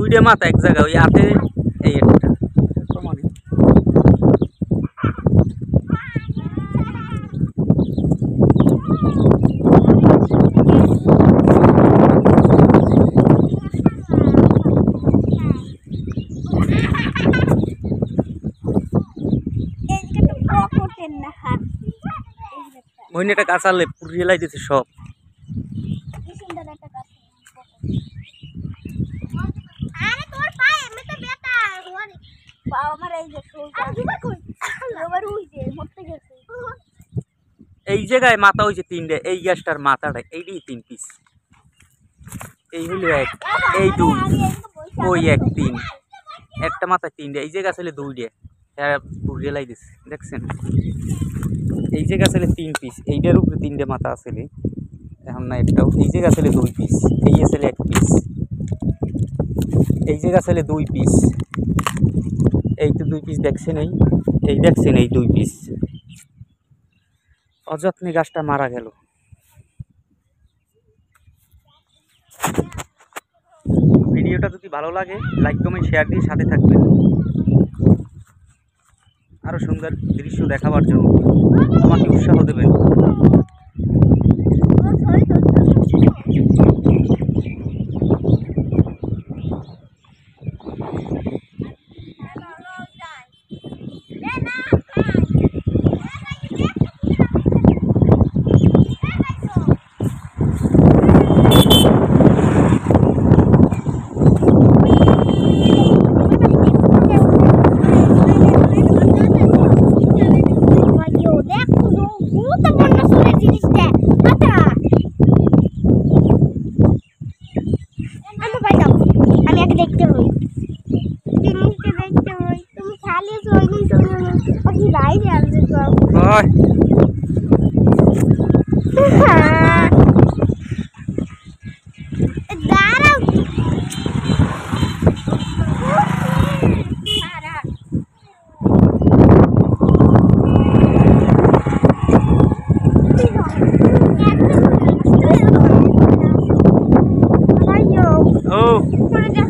দুইটা মাথা এক জায়গা ওই হাতে এই একটা সমানে ওই একটা কাঁচালে পুড়িয়ে লাইতেছে সব এই জায়গায় মাথা হয়েছে তিনটে এই গ্যাসটার মাথাটা এইটাই 3 পিস এই হলো এক এই দুই ওই এক তিন একটা মাথা তিনটে এই জায়গা আসলে দুইটে পুড়িয়ে লাইতেছে দেখছেন এই জায়গা আসলে 3 পিস এইটার উপরে 3টে মাথা আসলে এখন না একটাও এই জায়গা আসলে 2 পিস এই আসলে 1 পিস এই জায়গা আসলে 2 পিস এই তো 2 পিস দেখছেন এই দেখছেন এই 2 পিস অযত্নে গাছটা মারা গেল ভিডিওটা যদি ভালো লাগে লাইক কমেন্ট শেয়ার দিয়ে সাথে থাকবেন আরো সুন্দর দৃশ্য দেখাবার জন্য আমাকে উৎসাহ দেবেন Oh.